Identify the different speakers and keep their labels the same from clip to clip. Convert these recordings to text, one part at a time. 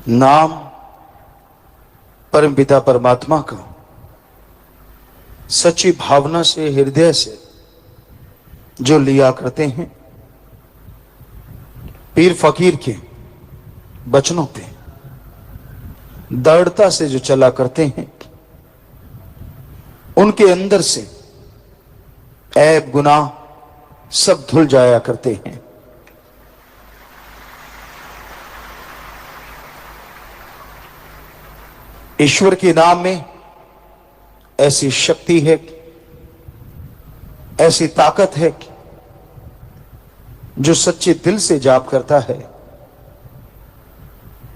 Speaker 1: नाम परमपिता परमात्मा का सच्ची भावना से, हृदय से जो लिया करते हैं, पीर फकीर के वचनों पे दृढ़ता से जो चला करते हैं, उनके अंदर से ऐब गुनाह सब धुल जाया करते हैं। ईश्वर के नाम में ऐसी शक्ति है, ऐसी ताकत है, जो सच्चे दिल से जाप करता है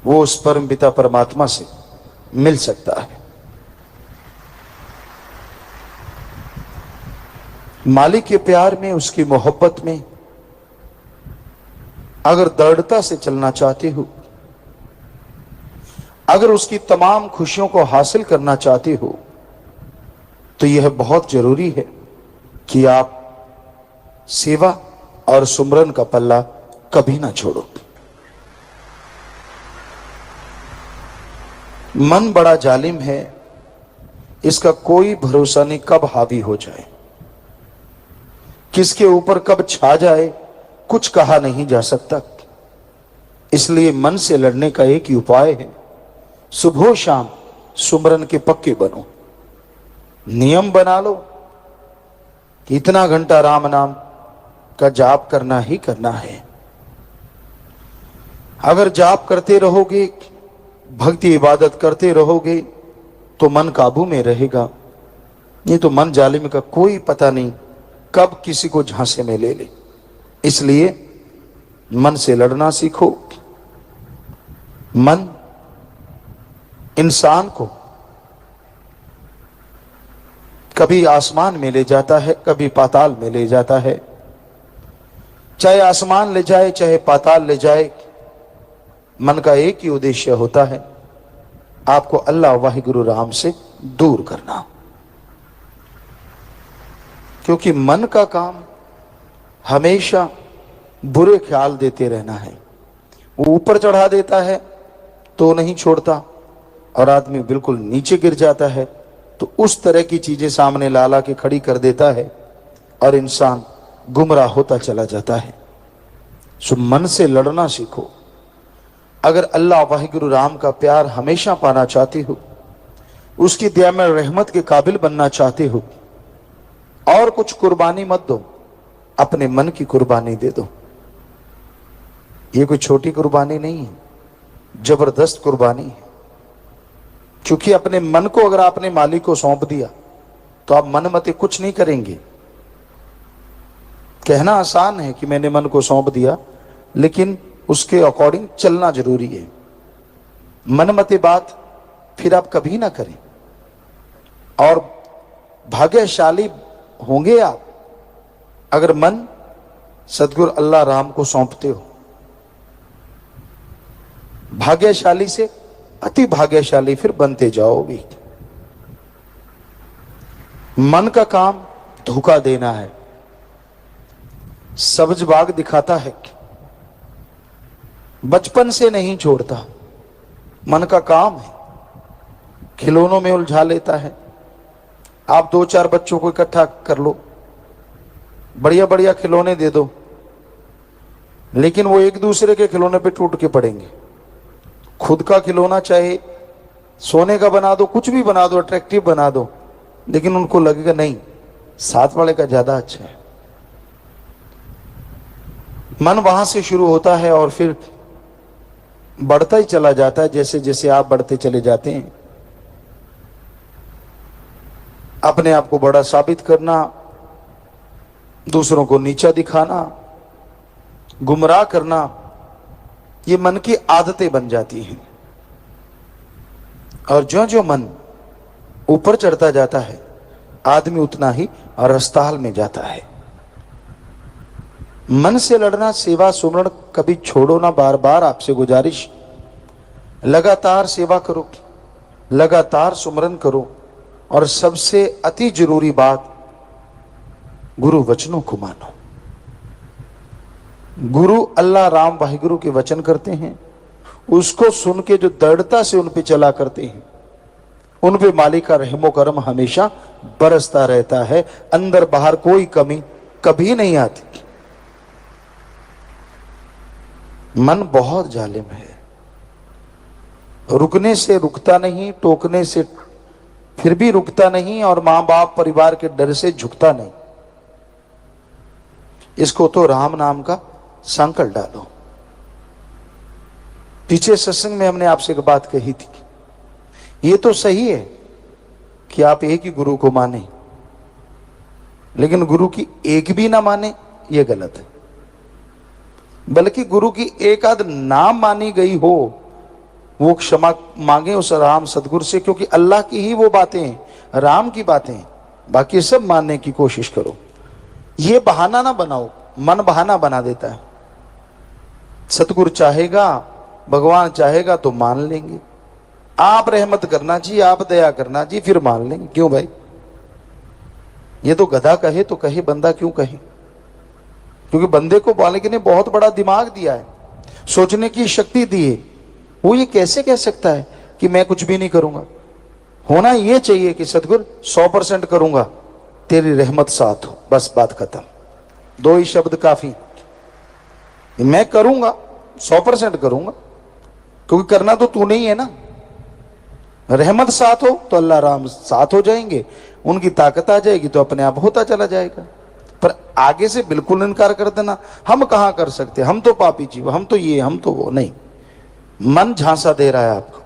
Speaker 1: वो उस परम पिता परमात्मा से मिल सकता है। मालिक के प्यार में, उसकी मोहब्बत में अगर दृढ़ता से चलना चाहते हो, अगर उसकी तमाम खुशियों को हासिल करना चाहते हो, तो यह बहुत जरूरी है कि आप सेवा और सुमरन का पल्ला कभी ना छोड़ो। मन बड़ा जालिम है, इसका कोई भरोसा नहीं कब हावी हो जाए, किसके ऊपर कब छा जाए, कुछ कहा नहीं जा सकता। इसलिए मन से लड़ने का एक ही उपाय है, सुबह शाम सुमरन के पक्के बनो। नियम बना लो कि इतना घंटा राम नाम का जाप करना ही करना है। अगर जाप करते रहोगे, भक्ति इबादत करते रहोगे, तो मन काबू में रहेगा। नहीं तो मन जालिम का कोई पता नहीं कब किसी को झांसे में ले ले। इसलिए मन से लड़ना सीखो। मन इंसान को कभी आसमान में ले जाता है, कभी पाताल में ले जाता है। चाहे आसमान ले जाए, चाहे पाताल ले जाए, मन का एक ही उद्देश्य होता है, आपको अल्लाह वाहिगुरु राम से दूर करना। क्योंकि मन का काम हमेशा बुरे ख्याल देते रहना है। वो ऊपर चढ़ा देता है तो नहीं छोड़ता, और आदमी बिल्कुल नीचे गिर जाता है तो उस तरह की चीजें सामने ला ला के खड़ी कर देता है और इंसान गुमराह होता चला जाता है। सो मन से लड़ना सीखो। अगर अल्लाह वाहिगुरु राम का प्यार हमेशा पाना चाहते हो, उसकी दया में रहमत के काबिल बनना चाहते हो, और कुछ कुर्बानी मत दो, अपने मन की कुर्बानी दे दो। ये कोई छोटी कुर्बानी नहीं है, जबरदस्त कुर्बानी है। क्योंकि अपने मन को अगर आपने मालिक को सौंप दिया तो आप मन मते कुछ नहीं करेंगे। कहना आसान है कि मैंने मन को सौंप दिया, लेकिन उसके अकॉर्डिंग चलना जरूरी है। मन मते बात फिर आप कभी ना करें। और भाग्यशाली होंगे आप अगर मन सदगुरु अल्लाह राम को सौंपते हो। भाग्यशाली से अति भाग्यशाली फिर बनते जाओगे। मन का काम धोखा देना है, सब्ज बाग दिखाता है, बचपन से नहीं छोड़ता। मन का काम है, खिलौनों में उलझा लेता है। आप 2-4 बच्चों को इकट्ठा कर लो, बढ़िया बढ़िया खिलौने दे दो, लेकिन वो एक दूसरे के खिलौने पे टूट के पड़ेंगे। खुद का खिलौना चाहे सोने का बना दो, कुछ भी बना दो, अट्रैक्टिव बना दो, लेकिन उनको लगेगा नहीं, साथ वाले का ज्यादा अच्छा है। मन वहां से शुरू होता है और फिर बढ़ता ही चला जाता है। जैसे जैसे आप बढ़ते चले जाते हैं, अपने आप को बड़ा साबित करना, दूसरों को नीचा दिखाना, गुमराह करना, ये मन की आदतें बन जाती हैं। और जो जो मन ऊपर चढ़ता जाता है, आदमी उतना ही रस्ताल में जाता है। मन से लड़ना, सेवा सुमरण कभी छोड़ो ना। बार बार आपसे गुजारिश, लगातार सेवा करो, लगातार सुमरन करो, और सबसे अति जरूरी बात, गुरु वचनों को मानो। गुरु अल्लाह राम वाहिगुरु के वचन करते हैं, उसको सुन के जो दृढ़ता से उन पे चला करते हैं, उन पे मालिक का रहमो करम हमेशा बरसता रहता है। अंदर बाहर कोई कमी कभी नहीं आती। मन बहुत जालिम है, रुकने से रुकता नहीं, टोकने से फिर भी रुकता नहीं, और मां बाप परिवार के डर से झुकता नहीं। इसको तो राम नाम का संकल्प डालो। पीछे सत्संग में हमने आपसे एक बात कही थी, ये तो सही है कि आप एक ही गुरु को माने, लेकिन गुरु की एक भी ना माने ये गलत है। बल्कि गुरु की एक आध नाम मानी गई हो वो क्षमा मांगे उस राम सदगुरु से, क्योंकि अल्लाह की ही वो बातें हैं, राम की बातें हैं, बाकी सब मानने की कोशिश करो। ये बहाना ना बनाओ, मन बहाना बना देता है। सतगुरु चाहेगा, भगवान चाहेगा तो मान लेंगे, आप रहमत करना जी, आप दया करना जी, फिर मान लेंगे। क्यों भाई? ये तो गधा कहे तो कहे, बंदा क्यों कहे? क्योंकि बंदे को मालिक ने बहुत बड़ा दिमाग दिया है, सोचने की शक्ति दी है। वो ये कैसे कह सकता है कि मैं कुछ भी नहीं करूंगा? होना ये चाहिए कि सतगुरु 100% करूंगा, तेरी रहमत साथ हो, बस बात खत्म। दो ही शब्द काफी, मैं करूंगा, 100% करूंगा, क्योंकि करना तो तूने ही है ना। रहमत साथ हो तो अल्लाह राम साथ हो जाएंगे, उनकी ताकत आ जाएगी तो अपने आप होता चला जाएगा। पर आगे से बिल्कुल इनकार कर देना, हम कहां कर सकते, हम तो पापी जीव, हम तो ये, हम तो वो, नहीं। मन झांसा दे रहा है आपको,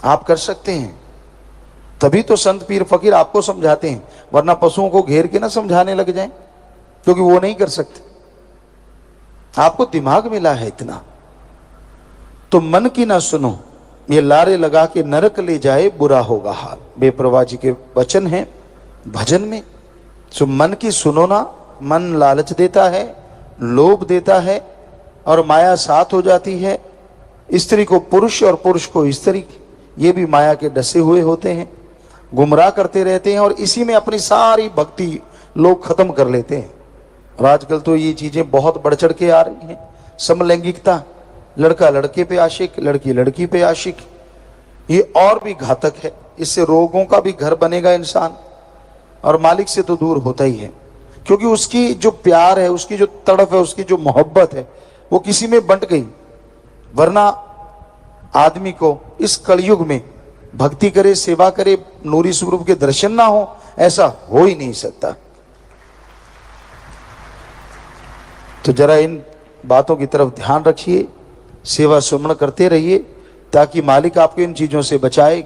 Speaker 1: आप कर सकते हैं, तभी तो संत पीर फकीर आपको समझाते हैं, वरना पशुओं को घेर के ना समझाने लग जाएं, क्योंकि वो नहीं कर सकते। आपको दिमाग मिला है इतना, तो मन की ना सुनो, ये लारे लगा के नरक ले जाए बुरा होगा हाल। बेप्रवाह जी के वचन हैं भजन में। सो मन की सुनो ना, मन लालच देता है, लोभ देता है, और माया साथ हो जाती है। स्त्री को पुरुष और पुरुष को स्त्री, ये भी माया के डसे हुए होते हैं, गुमराह करते रहते हैं, और इसी में अपनी सारी भक्ति लोग खत्म कर लेते हैं। और आजकल तो ये चीजें बहुत बढ़ चढ़ के आ रही हैं। समलैंगिकता, लड़का लड़के पे आशिक, लड़की लड़की पे आशिक, ये और भी घातक है। इससे रोगों का भी घर बनेगा इंसान, और मालिक से तो दूर होता ही है। क्योंकि उसकी जो प्यार है, उसकी जो तड़प है, उसकी जो मोहब्बत है, वो किसी में बंट गई। वरना आदमी को इस कलयुग में भक्ति करे, सेवा करे, नूरी स्वरूप के दर्शन ना हो, ऐसा हो ही नहीं सकता। तो जरा इन बातों की तरफ ध्यान रखिए, सेवा सुमन करते रहिए, ताकि मालिक आपको इन चीजों से बचाए,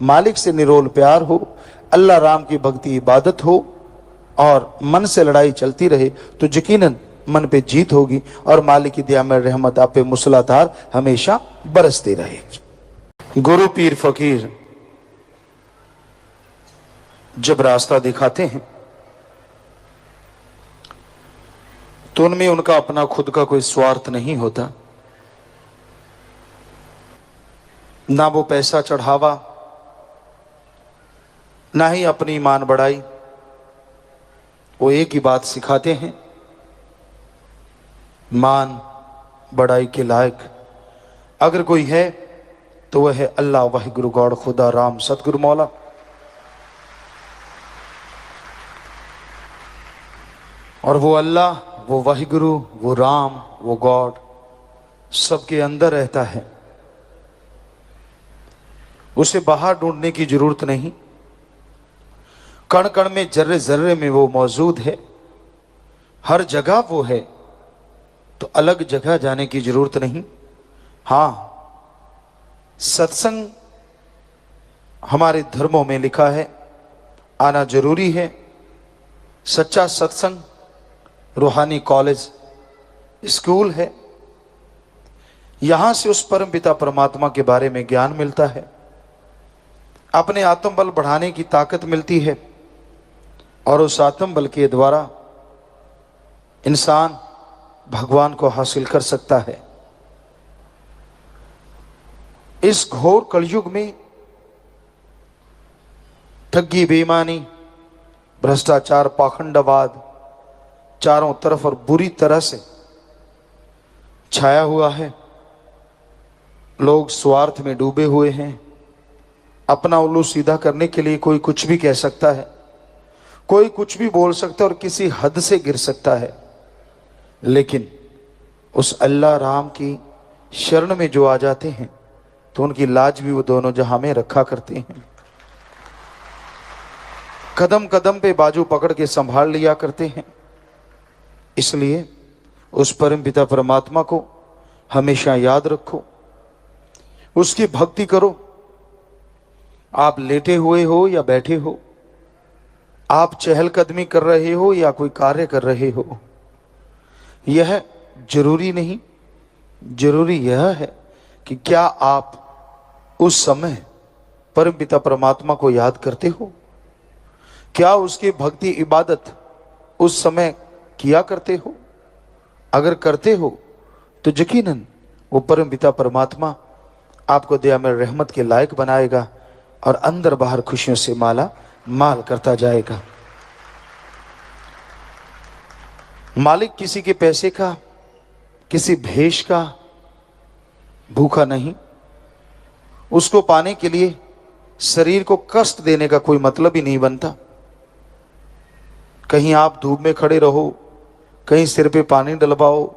Speaker 1: मालिक से निरोल प्यार हो, अल्लाह राम की भक्ति इबादत हो, और मन से लड़ाई चलती रहे तो यकीनन मन पे जीत होगी, और मालिक की दया में रहमत आप पे मूसलाधार हमेशा बरसती रहे। गुरु पीर फकीर जब रास्ता दिखाते हैं तो उनमें उनका अपना खुद का कोई स्वार्थ नहीं होता, ना वो पैसा चढ़ावा, ना ही अपनी ईमान बढ़ाई। वो एक ही बात सिखाते हैं, मान बढ़ाई के लायक अगर कोई है तो वह है अल्लाह वाहिगुरु गॉड खुदा राम सतगुरु मौला। और वो अल्लाह, वो वाहिगुरु, वो राम, वो गॉड सबके अंदर रहता है, उसे बाहर ढूंढने की जरूरत नहीं। कण कण में, जर्रे जर्रे में वो मौजूद है, हर जगह वो है, तो अलग जगह जाने की जरूरत नहीं। हां, सत्संग हमारे धर्मों में लिखा है, आना जरूरी है। सच्चा सत्संग रूहानी कॉलेज, स्कूल है। यहां से उस परम पिता परमात्मा के बारे में ज्ञान मिलता है, अपने आत्मबल बढ़ाने की ताकत मिलती है, और उस आत्मबल के द्वारा इंसान भगवान को हासिल कर सकता है। इस घोर कलयुग में ठगी, बेईमानी, भ्रष्टाचार, पाखंडवाद चारों तरफ और बुरी तरह से छाया हुआ है। लोग स्वार्थ में डूबे हुए हैं। अपना उल्लू सीधा करने के लिए कोई कुछ भी कह सकता है, कोई कुछ भी बोल सकता है और किसी हद से गिर सकता है। लेकिन उस अल्लाह राम की शरण में जो आ जाते हैं तो उनकी लाज भी वो दोनों जहां में रखा करते हैं। कदम कदम पे बाजू पकड़ के संभाल लिया करते हैं। इसलिए उस परम पिता परमात्मा को हमेशा याद रखो, उसकी भक्ति करो। आप लेटे हुए हो या बैठे हो, आप चहलकदमी कर रहे हो या कोई कार्य कर रहे हो, यह जरूरी नहीं। जरूरी यह है कि क्या आप उस समय परम पिता परमात्मा को याद करते हो, क्या उसकी भक्ति इबादत उस समय किया करते हो। अगर करते हो तो यकीनन वो परम पिता परमात्मा आपको दया में रहमत के लायक बनाएगा और अंदर बाहर खुशियों से माला माल करता जाएगा। मालिक किसी के पैसे का, किसी भेष का भूखा नहीं। उसको पाने के लिए शरीर को कष्ट देने का कोई मतलब ही नहीं बनता। कहीं आप धूप में खड़े रहो, कहीं सिर पे पानी डलवाओ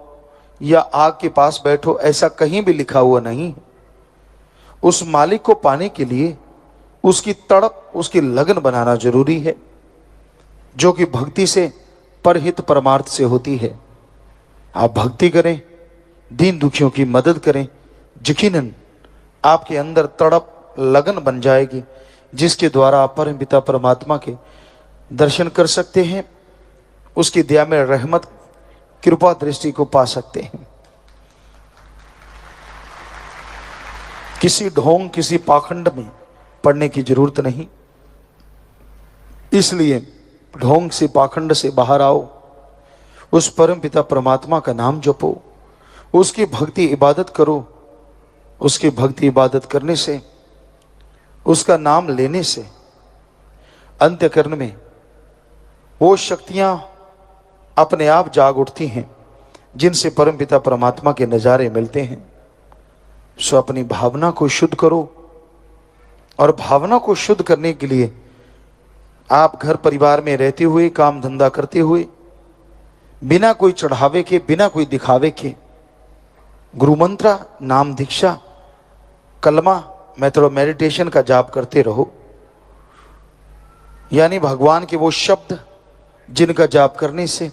Speaker 1: या आग के पास बैठो, ऐसा कहीं भी लिखा हुआ नहीं। उस मालिक को पाने के लिए उसकी तड़प, उसकी लगन बनाना जरूरी है, जो कि भक्ति से परहित परमार्थ से होती है। आप भक्ति करें, दीन दुखियों की मदद करें, यकीनन आपके अंदर तड़प लगन बन जाएगी, जिसके द्वारा आप परम पिता परमात्मा के दर्शन कर सकते हैं, उसकी दया में रहमत कृपा दृष्टि को पा सकते हैं। किसी ढोंग, किसी पाखंड में पड़ने की जरूरत नहीं। इसलिए ढोंग से, पाखंड से बाहर आओ, उस परम पिता परमात्मा का नाम जपो, उसकी भक्ति इबादत करो। उसकी भक्ति इबादत करने से, उसका नाम लेने से अंत्यकरण में वो शक्तियां अपने आप जाग उठती हैं जिनसे परम पिता परमात्मा के नजारे मिलते हैं। सो अपनी भावना को शुद्ध करो, और भावना को शुद्ध करने के लिए आप घर परिवार में रहते हुए, काम धंधा करते हुए, बिना कोई चढ़ावे के, बिना कोई दिखावे के गुरु मंत्र, नाम दीक्षा, कलमा, मेडिटेशन का जाप करते रहो। यानी भगवान के वो शब्द जिनका जाप करने से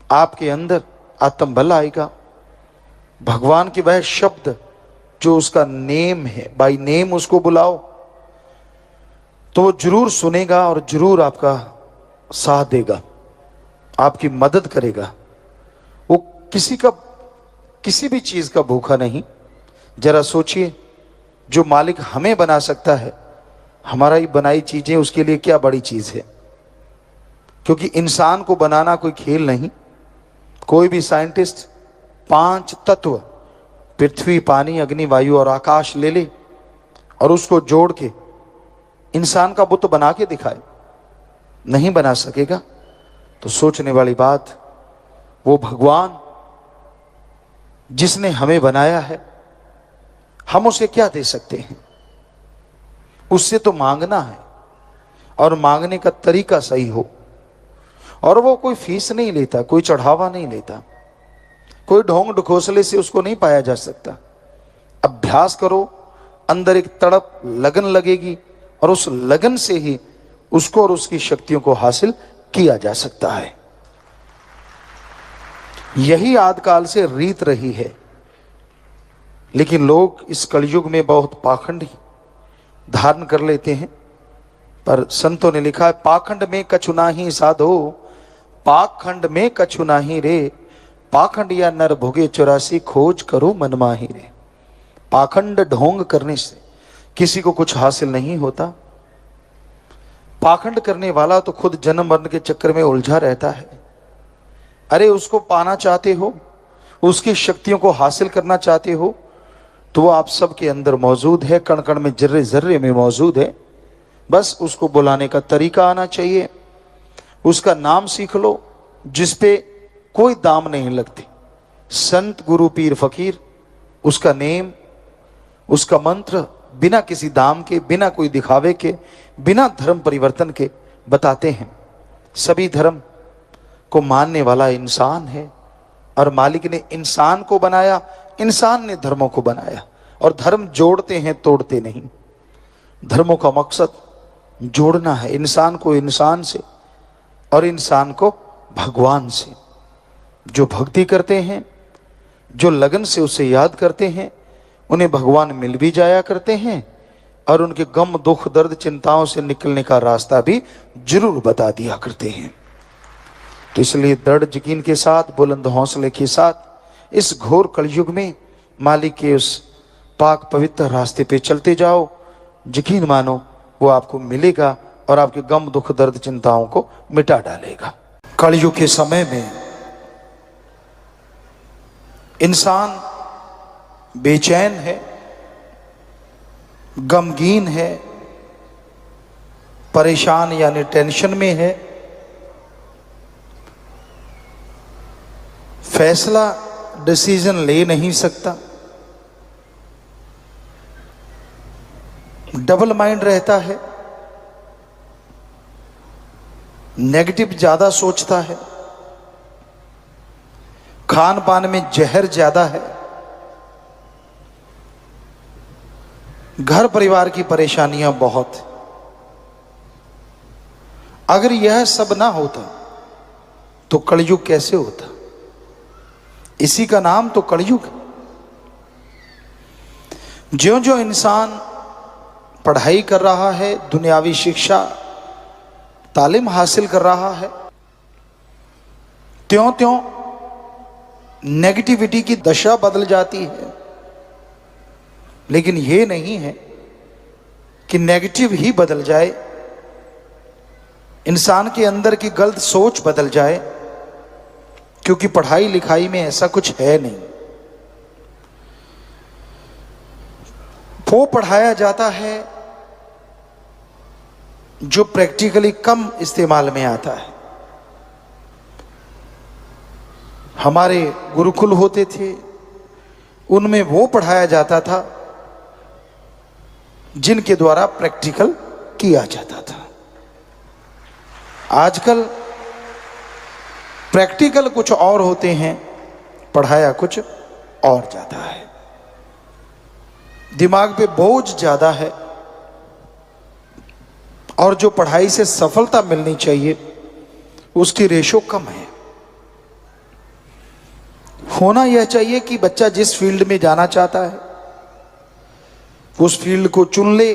Speaker 1: आपके अंदर आत्म बल आएगा। भगवान के वह शब्द जो उसका नेम है, बाय नेम उसको बुलाओ तो वो जरूर सुनेगा और जरूर आपका साथ देगा, आपकी मदद करेगा। वो किसी भी चीज का भूखा नहीं। जरा सोचिए, जो मालिक हमें बना सकता है, हमारा ही बनाई चीजें उसके लिए क्या बड़ी चीज है। क्योंकि इंसान को बनाना कोई खेल नहीं। कोई भी साइंटिस्ट 5 तत्व पृथ्वी, पानी, अग्नि, वायु और आकाश ले ले और उसको जोड़ के इंसान का बुत बना के दिखाए, नहीं बना सकेगा। तो सोचने वाली बात, वो भगवान जिसने हमें बनाया है, हम उसे क्या दे सकते हैं। उससे तो मांगना है, और मांगने का तरीका सही हो। और वो कोई फीस नहीं लेता, कोई चढ़ावा नहीं लेता, कोई ढोंग ढकोसले से उसको नहीं पाया जा सकता। अभ्यास करो, अंदर एक तड़प, लगन लगेगी, और उस लगन से ही उसको और उसकी शक्तियों को हासिल किया जा सकता है। यही आदिकाल से रीत रही है। लेकिन लोग इस कलयुग में बहुत पाखंड धारण कर लेते हैं। पर संतों ने लिखा है, पाखंड में कछु नाही साधो, पाखंड में कछु नाही रे, पाखंड या नर भोगे 84 खोज करो मन माही रे। पाखंड ढोंग करने से किसी को कुछ हासिल नहीं होता। पाखंड करने वाला तो खुद जन्म मरण के चक्कर में उलझा रहता है। अरे उसको पाना चाहते हो, उसकी शक्तियों को हासिल करना चाहते हो, तो वो आप सबके अंदर मौजूद है, कण कण में, जर्रे जर्रे में मौजूद है। बस उसको बुलाने का तरीका आना चाहिए। उसका नाम सीख लो जिस पे कोई दाम नहीं लगती। संत, गुरु, पीर, फकीर, उसका नेम, उसका मंत्र बिना किसी दाम के, बिना कोई दिखावे के, बिना धर्म परिवर्तन के बताते हैं। सभी धर्म को मानने वाला इंसान है और मालिक ने इंसान को बनाया, इंसान ने धर्मों को बनाया। और धर्म जोड़ते हैं, तोड़ते नहीं। धर्मों का मकसद जोड़ना है, इंसान को इंसान से और इंसान को भगवान से। जो भक्ति करते हैं, जो लगन से उसे याद करते हैं, उन्हें भगवान मिल भी जाया करते हैं और उनके गम, दुख, दर्द, चिंताओं से निकलने का रास्ता भी जरूर बता दिया करते हैं। तो इसलिए दृढ़ यकीन के साथ, बुलंद हौसले के साथ इस घोर कलयुग में मालिक के उस पाक पवित्र रास्ते पे चलते जाओ। यकीन मानो वो आपको मिलेगा और आपके गम, दुख, दर्द, चिंताओं को मिटा डालेगा। कलयुग के समय में इंसान बेचैन है, गमगीन है, परेशान यानी टेंशन में है, फैसला, डिसीजन ले नहीं सकता, डबल माइंड रहता है, नेगेटिव ज्यादा सोचता है, खान पान में जहर ज्यादा है, घर परिवार की परेशानियां बहुत। अगर यह सब ना होता तो कलयुग कैसे होता? इसी का नाम तो कलयुग। ज्यों ज्यों इंसान पढ़ाई कर रहा है, दुनियावी शिक्षा तालीम हासिल कर रहा है, त्यों त्यों नेगेटिविटी की दशा बदल जाती है। लेकिन यह नहीं है कि नेगेटिव ही बदल जाए, इंसान के अंदर की गलत सोच बदल जाए, क्योंकि पढ़ाई लिखाई में ऐसा कुछ है नहीं। वो पढ़ाया जाता है जो प्रैक्टिकली कम इस्तेमाल में आता है। हमारे गुरुकुल होते थे, उनमें वो पढ़ाया जाता था जिनके द्वारा प्रैक्टिकल किया जाता था। आजकल प्रैक्टिकल कुछ और होते हैं, पढ़ाया कुछ और जाता है। दिमाग पे बोझ ज्यादा है और जो पढ़ाई से सफलता मिलनी चाहिए उसकी रेशो कम है। होना यह चाहिए कि बच्चा जिस फील्ड में जाना चाहता है उस फील्ड को चुन ले,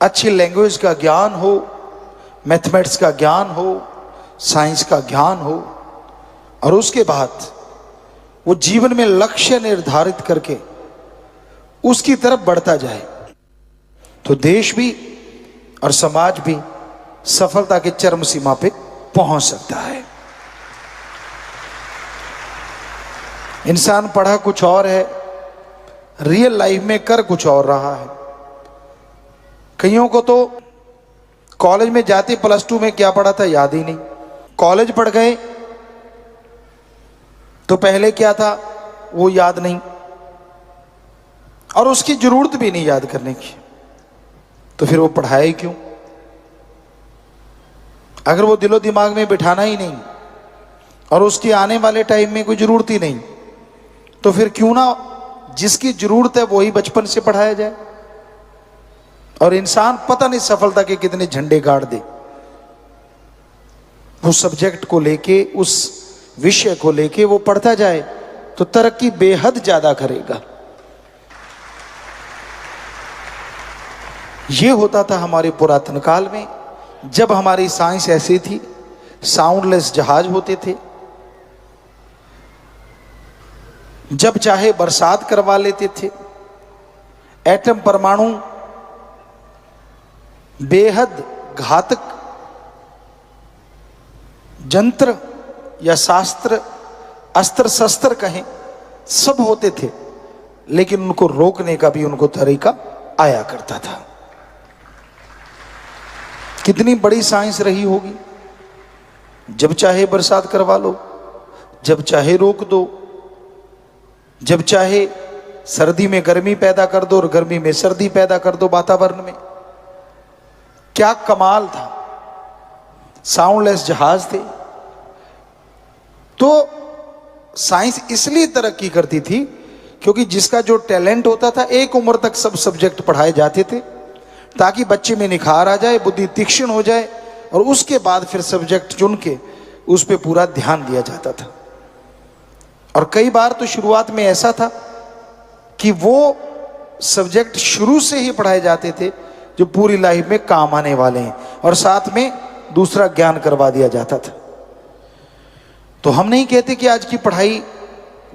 Speaker 1: अच्छी लैंग्वेज का ज्ञान हो, मैथमेटिक्स का ज्ञान हो, साइंस का ज्ञान हो, और उसके बाद वो जीवन में लक्ष्य निर्धारित करके उसकी तरफ बढ़ता जाए, तो देश भी और समाज भी सफलता के चरम सीमा पे पहुंच सकता है। इंसान पढ़ा कुछ और है, रियल लाइफ में कर कुछ और रहा है। कईयों को तो कॉलेज में जाते +2 में क्या पढ़ा था याद ही नहीं। कॉलेज पढ़ गए तो पहले क्या था वो याद नहीं, और उसकी जरूरत भी नहीं याद करने की, तो फिर वो पढ़ाए क्यों? अगर वो दिलो दिमाग में बिठाना ही नहीं और उसकी आने वाले टाइम में कोई जरूरत ही नहीं, तो फिर क्यों ना जिसकी जरूरत है वही बचपन से पढ़ाया जाए। और इंसान पता नहीं सफलता के कितने झंडे गाड़ दे, उस सब्जेक्ट को लेके, उस विषय को लेके वो पढ़ता जाए तो तरक्की बेहद ज्यादा करेगा। ये होता था हमारे पुरातन काल में, जब हमारी साइंस ऐसी थी, साउंडलेस जहाज होते थे, जब चाहे बरसात करवा लेते थे, एटम परमाणु बेहद घातक यंत्र या शास्त्र, अस्त्र शस्त्र कहें, सब होते थे, लेकिन उनको रोकने का भी उनको तरीका आया करता था। कितनी बड़ी साइंस रही होगी, जब चाहे बरसात करवा लो, जब चाहे रोक दो, जब चाहे सर्दी में गर्मी पैदा कर दो और गर्मी में सर्दी पैदा कर दो वातावरण में। क्या कमाल था, साउंडलेस जहाज थे। तो साइंस इसलिए तरक्की करती थी क्योंकि जिसका जो टैलेंट होता था, एक उम्र तक सब सब्जेक्ट पढ़ाए जाते थे ताकि बच्चे में निखार आ जाए, बुद्धि तीक्ष्ण हो जाए, और उसके बाद फिर सब्जेक्ट चुन के उस पर पूरा ध्यान दिया जाता था। और कई बार तो शुरुआत में ऐसा था कि वो सब्जेक्ट शुरू से ही पढ़ाए जाते थे जो पूरी लाइफ में काम आने वाले हैं, और साथ में दूसरा ज्ञान करवा दिया जाता था। तो हम नहीं कहते कि आज की पढ़ाई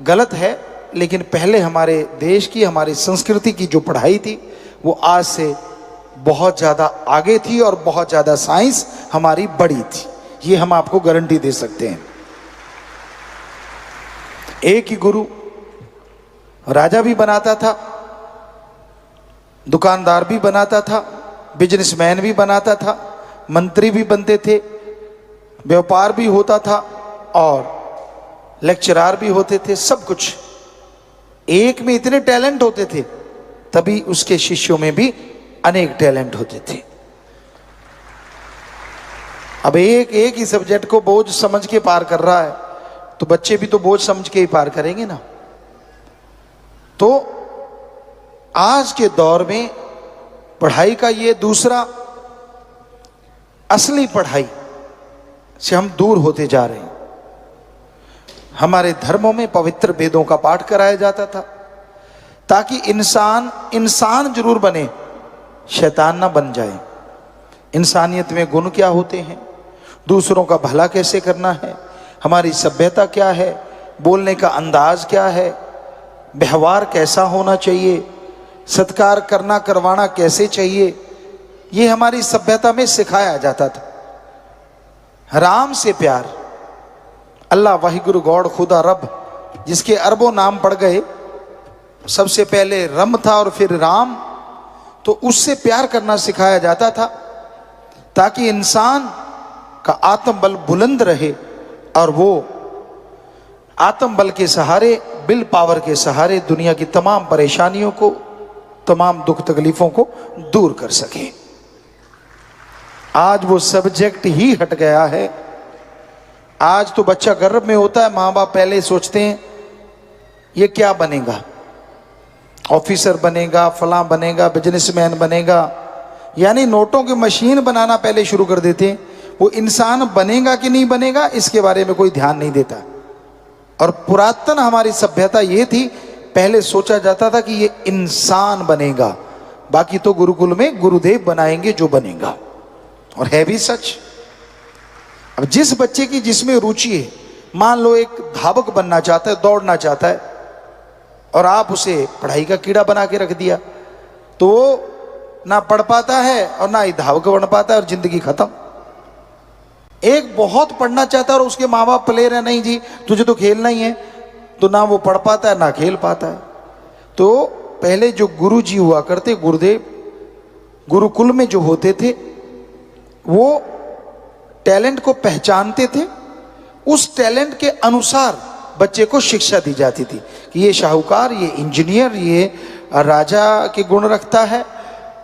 Speaker 1: गलत है, लेकिन पहले हमारे देश की, हमारी संस्कृति की जो पढ़ाई थी वो आज से बहुत ज़्यादा आगे थी और बहुत ज़्यादा साइंस हमारी बड़ी थी, ये हम आपको गारंटी दे सकते हैं। एक ही गुरु राजा भी बनाता था, दुकानदार भी बनाता था, बिजनेसमैन भी बनाता था, मंत्री भी बनते थे, व्यापार भी होता था और लेक्चरार भी होते थे। सब कुछ एक में इतने टैलेंट होते थे, तभी उसके शिष्यों में भी अनेक टैलेंट होते थे। अब एक एक ही सब्जेक्ट को बोझ समझ के पार कर रहा है, तो बच्चे भी तो बोझ समझ के ही पार करेंगे ना। तो आज के दौर में पढ़ाई का ये दूसरा असली पढ़ाई से हम दूर होते जा रहे हैं। हमारे धर्मों में पवित्र वेदों का पाठ कराया जाता था ताकि इंसान इंसान जरूर बने, शैतान ना बन जाए। इंसानियत में गुण क्या होते हैं, दूसरों का भला कैसे करना है, हमारी सभ्यता क्या है, बोलने का अंदाज क्या है, व्यवहार कैसा होना चाहिए, सत्कार करना करवाना कैसे चाहिए, ये हमारी सभ्यता में सिखाया जाता था। राम से प्यार, अल्लाह वाहिगुरु गॉड खुदा रब, जिसके अरबों नाम पड़ गए, सबसे पहले रम था और फिर राम, तो उससे प्यार करना सिखाया जाता था ताकि इंसान का आत्मबल बुलंद रहे और वो आत्मबल के सहारे, विल पावर के सहारे दुनिया की तमाम परेशानियों को, तमाम दुख तकलीफों को दूर कर सके। आज वो सब्जेक्ट ही हट गया है। आज तो बच्चा गर्भ में होता है, माँ बाप पहले सोचते हैं ये क्या बनेगा, ऑफिसर बनेगा, फलां बनेगा, बिजनेसमैन बनेगा, यानी नोटों की मशीन बनाना पहले शुरू कर देते हैं। वो इंसान बनेगा कि नहीं बनेगा इसके बारे में कोई ध्यान नहीं देता। और पुरातन हमारी सभ्यता ये थी, पहले सोचा जाता था कि ये इंसान बनेगा, बाकी तो गुरुकुल में गुरुदेव बनाएंगे जो बनेगा, और है भी सच। अब जिस बच्चे की जिसमें रुचि है, मान लो एक धावक बनना चाहता है, दौड़ना चाहता है, और आप उसे पढ़ाई का कीड़ा बना के रख दिया, तो वो ना पढ़ पाता है और ना ही धावक बन पाता है और जिंदगी खत्म। एक बहुत पढ़ना चाहता है और उसके माँ बाप प्लेयर है, नहीं जी तुझे तो खेलना ही है, तो ना वो पढ़ पाता है ना खेल पाता है। तो पहले जो गुरु जी हुआ करते, गुरुदेव, गुरुकुल में जो होते थे, वो टैलेंट को पहचानते थे, उस टैलेंट के अनुसार बच्चे को शिक्षा दी जाती थी कि ये शाहूकार, ये इंजीनियर, ये राजा के गुण रखता है।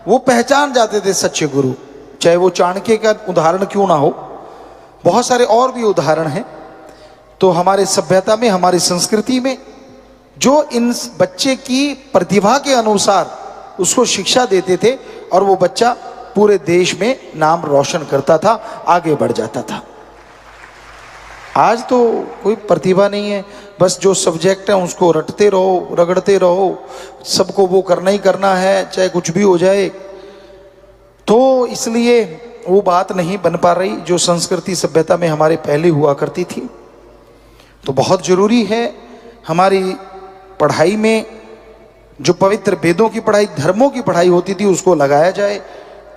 Speaker 1: वो पहचान जाते थे सच्चे गुरु, चाहे वो चाणक्य का उदाहरण क्यों ना हो, बहुत सारे और भी उदाहरण हैं। तो हमारे सभ्यता में, हमारी संस्कृति में जो इन बच्चे की प्रतिभा के अनुसार उसको शिक्षा देते थे, और वो बच्चा पूरे देश में नाम रोशन करता था, आगे बढ़ जाता था। आज तो कोई प्रतिभा नहीं है, बस जो सब्जेक्ट है उसको रटते रहो, रगड़ते रहो, सबको वो करना ही करना है, चाहे कुछ भी हो जाए। तो इसलिए वो बात नहीं बन पा रही जो संस्कृति सभ्यता में हमारे पहले हुआ करती थी। तो बहुत जरूरी है हमारी पढ़ाई में जो पवित्र वेदों की पढ़ाई, धर्मों की पढ़ाई होती थी, उसको लगाया जाए,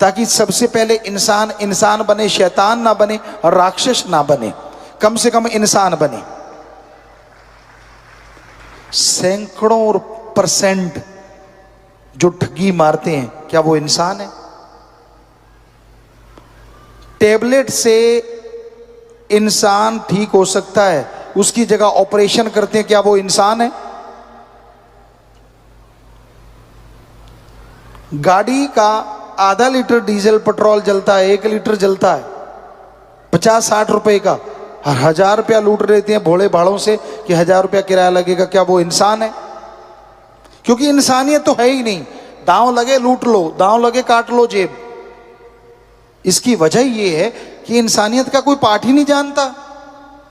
Speaker 1: ताकि सबसे पहले इंसान इंसान बने, शैतान ना बने और राक्षस ना बने, कम से कम इंसान बने। सैकड़ों % जो ठगी मारते हैं, क्या वो इंसान है? टेबलेट से इंसान ठीक हो सकता है, उसकी जगह ऑपरेशन करते हैं, क्या वो इंसान है? गाड़ी का आधा लीटर डीजल पेट्रोल जलता है, 1 लीटर जलता है 50-60 रुपए का, 1000 रुपया लूट लेते हैं भोले भाड़ों से कि 1000 रुपया किराया लगेगा। क्या वो इंसान है? क्योंकि इंसानियत तो है ही नहीं। दांव लगे लूट लो, दांव लगे काट लो जेब। इसकी वजह ये है कि इंसानियत का कोई पाठ ही नहीं जानता।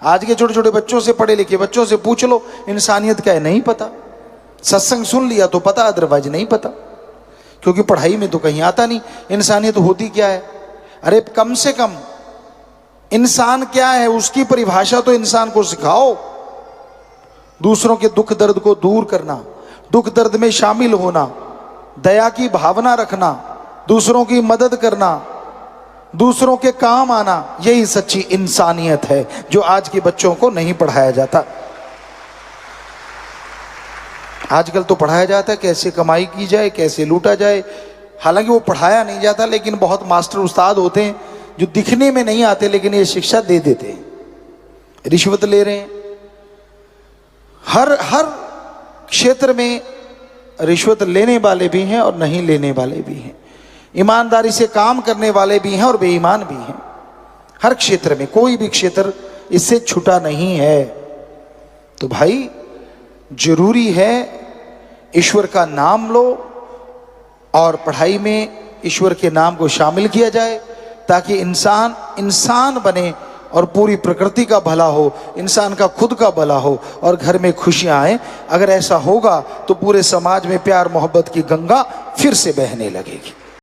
Speaker 1: आज के छोटे छोटे बच्चों से, पढ़े लिखे बच्चों से पूछ लो इंसानियत क्या है, नहीं पता। सत्संग सुन लिया तो पता, अदरवाइज नहीं पता, क्योंकि पढ़ाई में तो कहीं आता नहीं इंसानियत होती क्या है। अरे कम से कम इंसान क्या है उसकी परिभाषा तो इंसान को सिखाओ। दूसरों के दुख दर्द को दूर करना, दुख दर्द में शामिल होना, दया की भावना रखना, दूसरों की मदद करना, दूसरों के काम आना, यही सच्ची इंसानियत है जो आज के बच्चों को नहीं पढ़ाया जाता। आजकल तो पढ़ाया जाता है कैसे कमाई की जाए, कैसे लूटा जाए। हालांकि वो पढ़ाया नहीं जाता, लेकिन बहुत मास्टर उस्ताद होते हैं जो दिखने में नहीं आते लेकिन ये शिक्षा दे देते हैं। रिश्वत ले रहे हैं, हर क्षेत्र में रिश्वत लेने वाले भी हैं और नहीं लेने वाले भी हैं, ईमानदारी से काम करने वाले भी हैं और बेईमान भी हैं। हर क्षेत्र में, कोई भी क्षेत्र इससे छूटा नहीं है। तो भाई जरूरी है ईश्वर का नाम लो और पढ़ाई में ईश्वर के नाम को शामिल किया जाए, ताकि इंसान इंसान बने और पूरी प्रकृति का भला हो, इंसान का खुद का भला हो और घर में खुशियां आए। अगर ऐसा होगा तो पूरे समाज में प्यार मोहब्बत की गंगा फिर से बहने लगेगी।